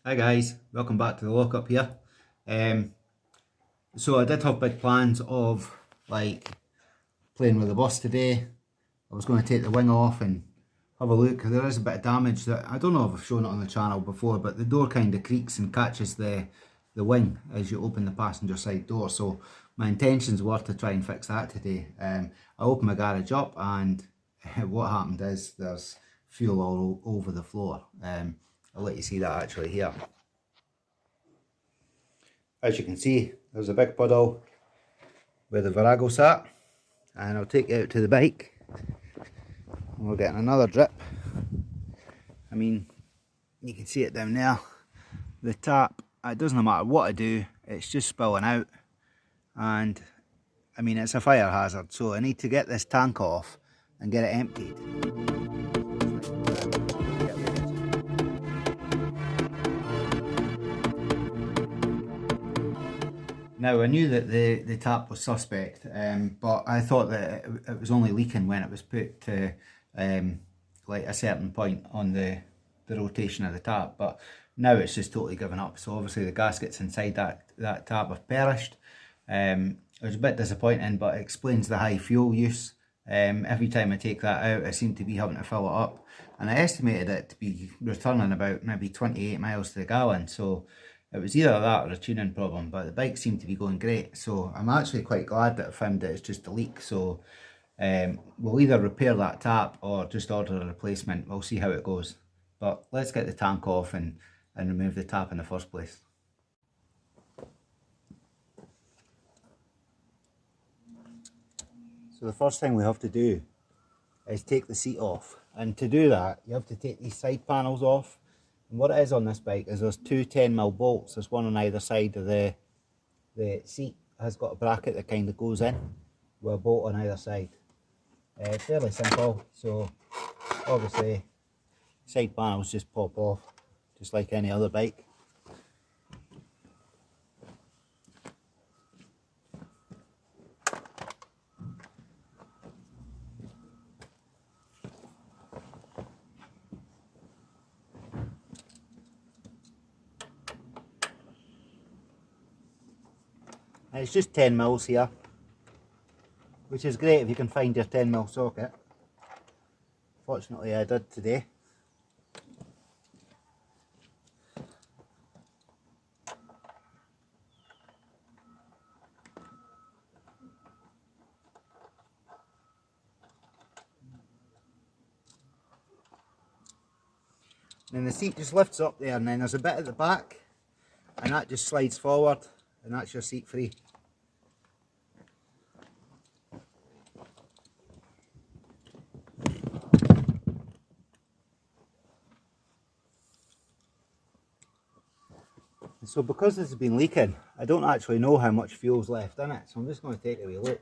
Hi guys, welcome back to the lockup here. Um, so I did have big plans of like playing with the bus today. I was going to take the wing off and have a look. There is a bit of damage that I don't know if I've shown it on the channel before, but the door kind of creaks and catches the wing as you open the passenger side door. So my intentions were to try and fix that today. I opened my garage up and what happened is there's fuel all over the floor. I'll let you see that actually here. As you can see, there's a big puddle where the Virago sat, and I'll take you out to the bike and we're getting another drip. I mean, you can see it down there. The tap, it doesn't matter what I do, it's just spilling out, and I mean it's a fire hazard, so I need to get this tank off and get it emptied. Now I knew that the tap was suspect, but I thought that it was only leaking when it was put to like a certain point on the rotation of the tap, but now it's just totally given up. So obviously the gaskets inside that tap have perished. It was a bit disappointing, but it explains the high fuel use. Every time I take that out I seem to be having to fill it up, and I estimated it to be returning about maybe 28 miles to the gallon, so it was either that or a tuning problem, but the bike seemed to be going great, so I'm actually quite glad that I found that it's just a leak. So we'll either repair that tap or just order a replacement. We'll see how it goes, but let's get the tank off and remove the tap in the first place. So the first thing we have to do is take the seat off, and to do that you have to take these side panels off. And what it is on this bike is there's two 10mm bolts. There's one on either side of the seat. It has got a bracket that kind of goes in with a bolt on either side. Fairly simple, so obviously side panels just pop off just like any other bike. And it's just 10mm here, which is great if you can find your 10mm socket. Fortunately I did today. And then the seat just lifts up there, and then there's a bit at the back and that just slides forward, and that's your seat free. So because this has been leaking, I don't actually know how much fuel's left in it, so I'm just going to take a wee look.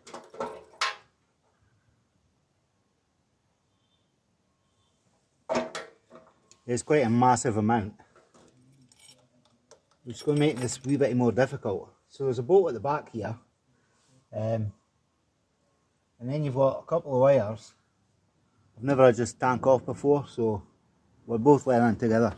It's quite a massive amount, which is going to make this a wee bit more difficult. So there's a bolt at the back here, and then you've got a couple of wires. I've never had this tank off before, so we're both learning together.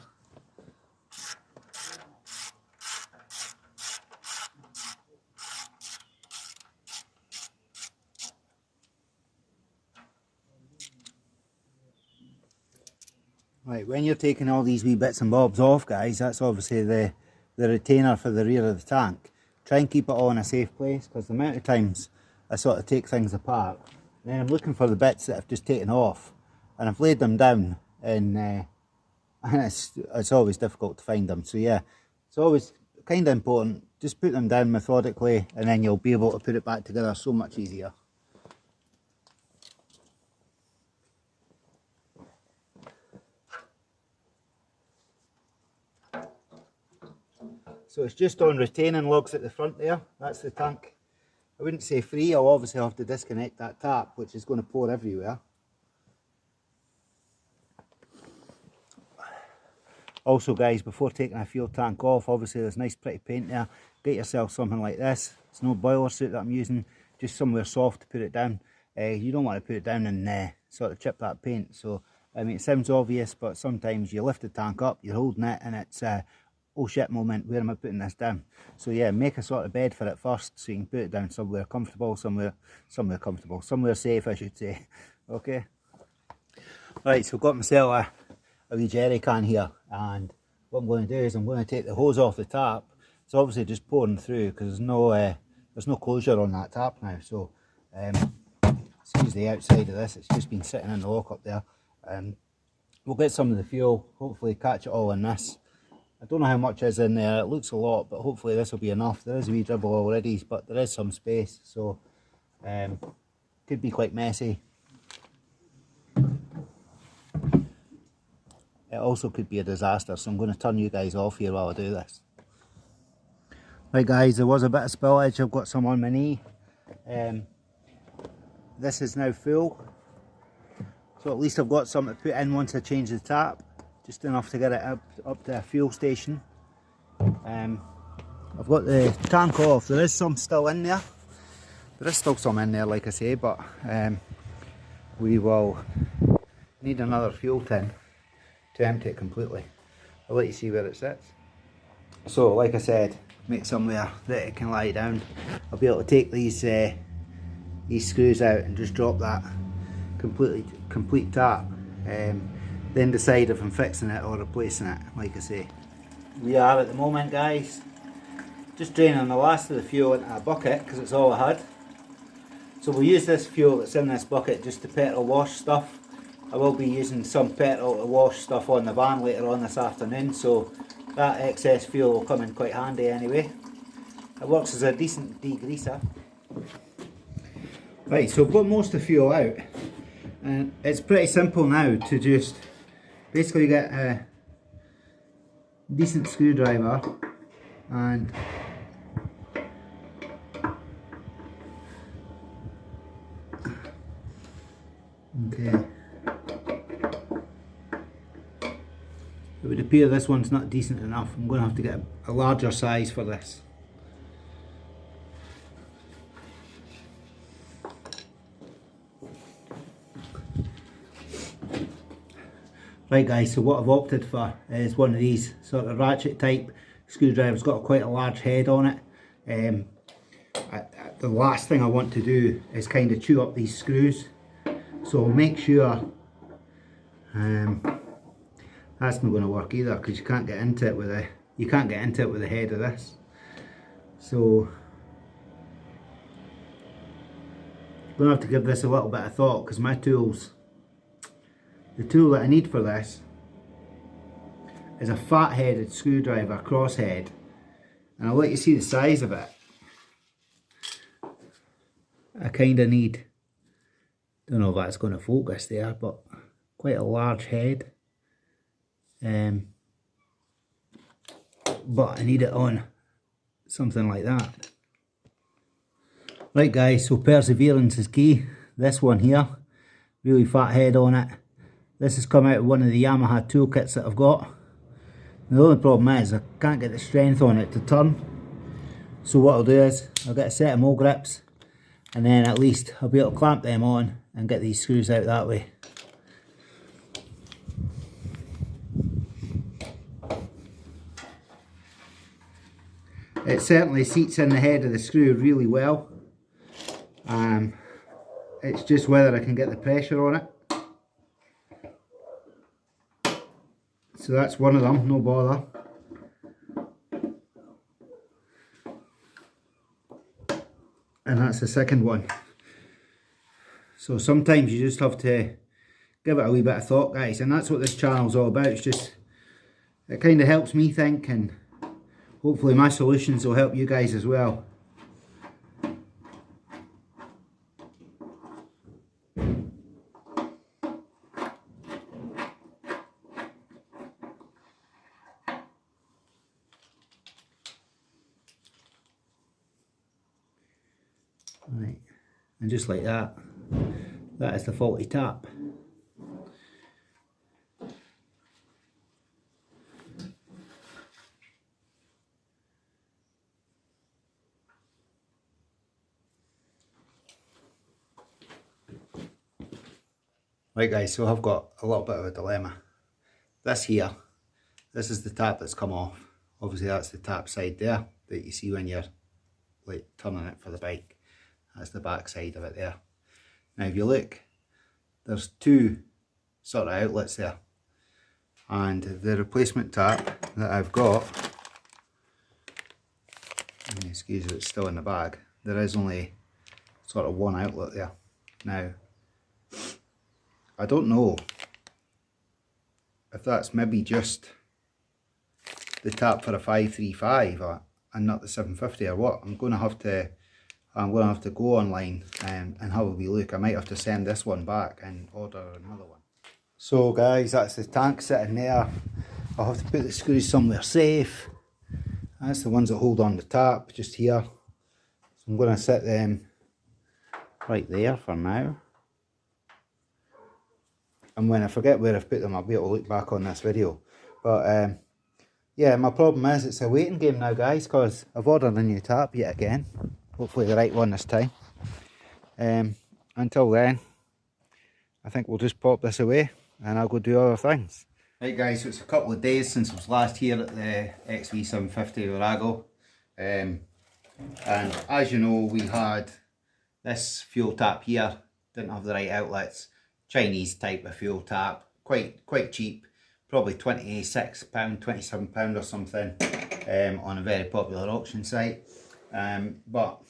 Right, when you're taking all these wee bits and bobs off, guys, that's obviously the retainer for the rear of the tank. Try and keep it all in a safe place, because the amount of times I sort of take things apart, and then I'm looking for the bits that I've just taken off, and I've laid them down, and it's always difficult to find them. So yeah, it's always kind of important. Just put them down methodically, and then you'll be able to put it back together so much easier. So it's just on retaining lugs at the front there. That's the tank. I wouldn't say free. I'll obviously have to disconnect that tap, which is going to pour everywhere. Also guys, before taking a fuel tank off, obviously there's nice pretty paint there. Get yourself something like this. It's no boiler suit that I'm using, just somewhere soft to put it down. You don't want to put it down and sort of chip that paint. So I mean, it sounds obvious, but sometimes you lift the tank up, you're holding it, and it's oh shit moment, where am I putting this down? So yeah, make a sort of bed for it first, so you can put it down somewhere comfortable, somewhere safe I should say. Okay. Right, so I've got myself a wee jerry can here, and what I'm going to do is I'm going to take the hose off the tap. It's obviously just pouring through because there's no closure on that tap now, so excuse the outside of this, it's just been sitting in the lock up there. We'll get some of the fuel, hopefully catch it all in this. I don't know how much is in there, it looks a lot, but hopefully this will be enough. There is a wee dribble already, but there is some space, so could be quite messy. It also could be a disaster, so I'm going to turn you guys off here while I do this. Right guys, there was a bit of spillage, I've got some on my knee. This is now full, so at least I've got some to put in once I change the tap, just enough to get it up to a fuel station. I've got the tank off, there is some still in there. There is still some in there like I say, but we will need another fuel tin to empty it completely. I'll let you see where it sits. So like I said, make somewhere that it can lie down. I'll be able to take these screws out and just drop that complete tap, then decide if I'm fixing it or replacing it. Like I say, we are at the moment guys just draining the last of the fuel into a bucket because it's all I had. So we'll use this fuel that's in this bucket just to petrol wash stuff. I will be using some petrol to wash stuff on the van later on this afternoon, so that excess fuel will come in quite handy anyway. It works as a decent degreaser. Right, so I've got most of the fuel out, and it's pretty simple now to just basically get a decent screwdriver and okay. It would appear this one's not decent enough. I'm going to have to get a larger size for this. Right guys, so what I've opted for is one of these sort of ratchet type screwdrivers. It's got quite a large head on it. The last thing I want to do is kind of chew up these screws. So I'll make sure that's not going to work either because you can't get into it with the head of this. So I'm going to have to give this a little bit of thought because my tools, the tool that I need for this is a fat headed screwdriver, crosshead, and I'll let you see the size of it. I kind of need, don't know if that's going to focus there, but quite a large head. But I need it on something like that. Right guys, so perseverance is key. This one here, really fat head on it. This has come out of one of the Yamaha toolkits that I've got. The only problem is I can't get the strength on it to turn. So what I'll do is I'll get a set of mole grips, and then at least I'll be able to clamp them on and get these screws out that way. It certainly seats in the head of the screw really well. It's just whether I can get the pressure on it. So that's one of them, no bother. And that's the second one. So sometimes you just have to give it a wee bit of thought guys, and that's what this channel's all about. It's just, it kind of helps me think, and hopefully my solutions will help you guys as well. Right, and just like that, that is the faulty tap. Right guys, so I've got a little bit of a dilemma. This here, this is the tap that's come off. Obviously that's the tap side there that you see when you're like turning it for the bike. That's the back side of it there. Now if you look, there's two sort of outlets there, and the replacement tap that I've got, excuse me, it's still in the bag, there is only sort of one outlet there. Now I don't know if that's maybe just the tap for a 535 and not the 750 or what. I'm going to have to go online and have a wee look. I might have to send this one back and order another one. So guys, that's the tank sitting there. I'll have to put the screws somewhere safe. That's the ones that hold on the tap, just here. So I'm going to set them right there for now. And when I forget where I've put them, I'll be able to look back on this video. But yeah, my problem is it's a waiting game now, guys, because I've ordered a new tap yet again. Hopefully the right one this time. Until then, I think we'll just pop this away and I'll go do other things. Right guys, so it's a couple of days since I was last here at the XV750 Virago. And as you know, we had this fuel tap here, didn't have the right outlets. Chinese type of fuel tap, quite cheap, probably £26, £27 or something, on a very popular auction site. But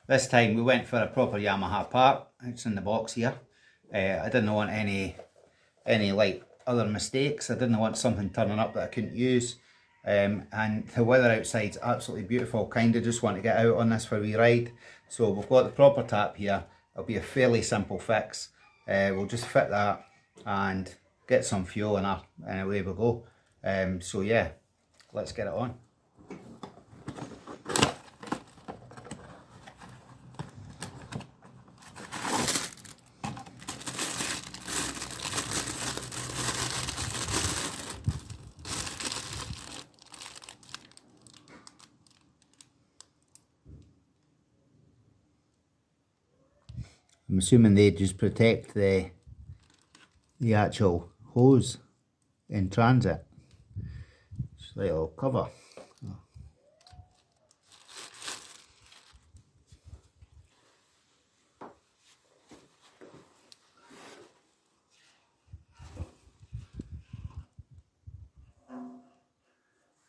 this time we went for a proper Yamaha part. It's in the box here. I didn't want any like other mistakes. I didn't want something turning up that I couldn't use. And the weather outside's absolutely beautiful. Kind of just want to get out on this for a wee ride. So we've got the proper tap here. It'll be a fairly simple fix. We'll just fit that and get some fuel in her and away we go. So yeah, let's get it on. I'm assuming they just protect the actual hose in transit. Just like a little cover.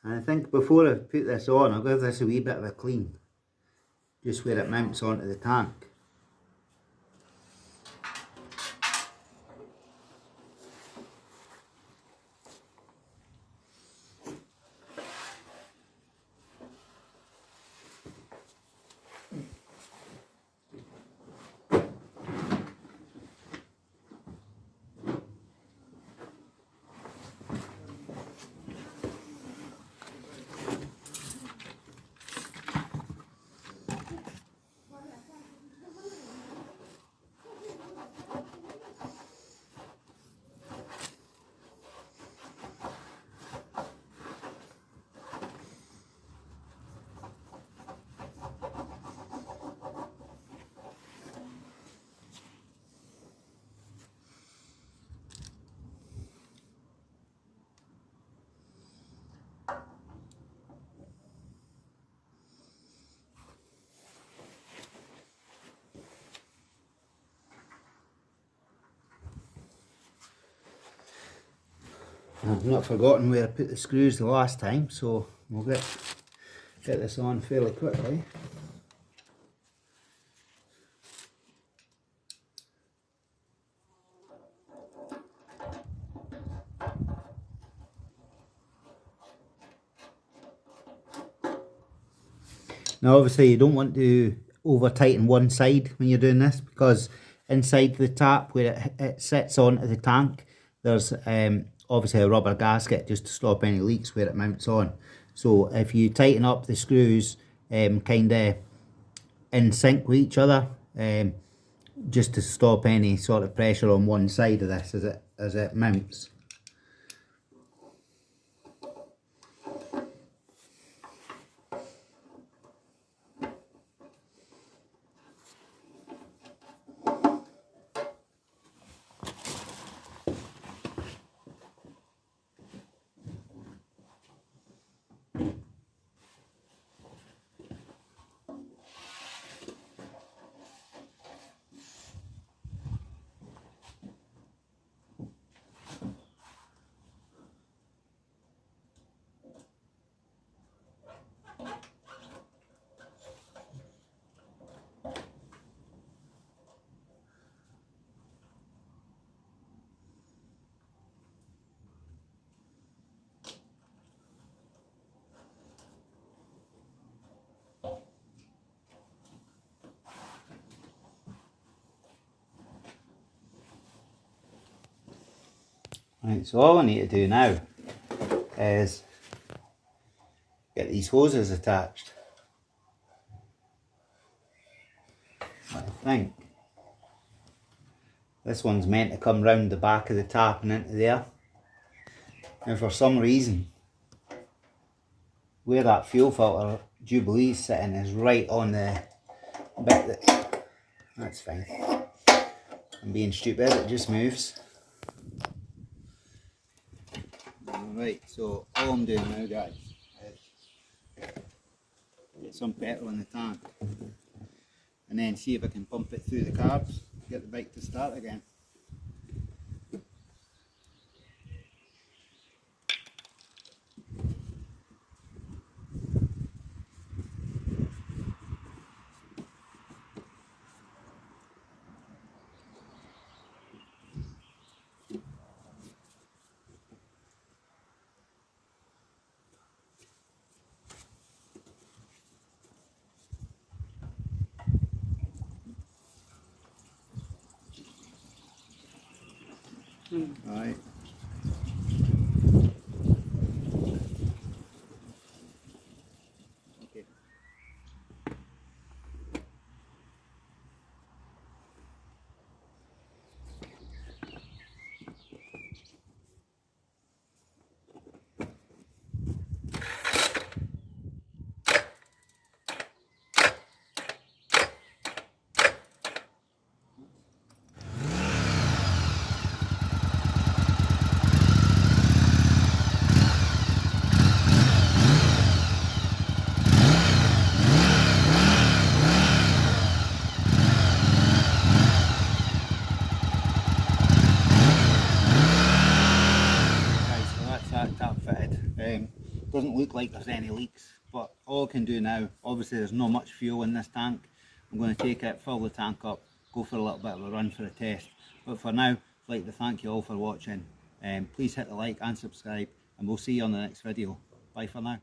And I think before I put this on, I'll give this a wee bit of a clean, just where it mounts onto the tank. I've not forgotten where I put the screws the last time, so we'll get this on fairly quickly. Now obviously you don't want to over tighten one side when you're doing this, because inside the tap where it sits onto the tank, there's obviously a rubber gasket just to stop any leaks where it mounts on. So if you tighten up the screws kind of in sync with each other, just to stop any sort of pressure on one side of this as it mounts. Right, so all I need to do now is get these hoses attached. I think this one's meant to come round the back of the tap and into there. And for some reason, where that fuel filter Jubilee's sitting is right on the bit that... That's fine. I'm being stupid, it just moves. Right, so all I'm doing now, guys, is get some petrol in the tank and then see if I can pump it through the carbs, get the bike to start again. Right. Okay. That tap fitted. Doesn't look like there's any leaks, but all I can do now, obviously there's not much fuel in this tank. I'm going to take it, fill the tank up, go for a little bit of a run for a test. But for now, I'd like to thank you all for watching. Please hit the like and subscribe, and we'll see you on the next video. Bye for now.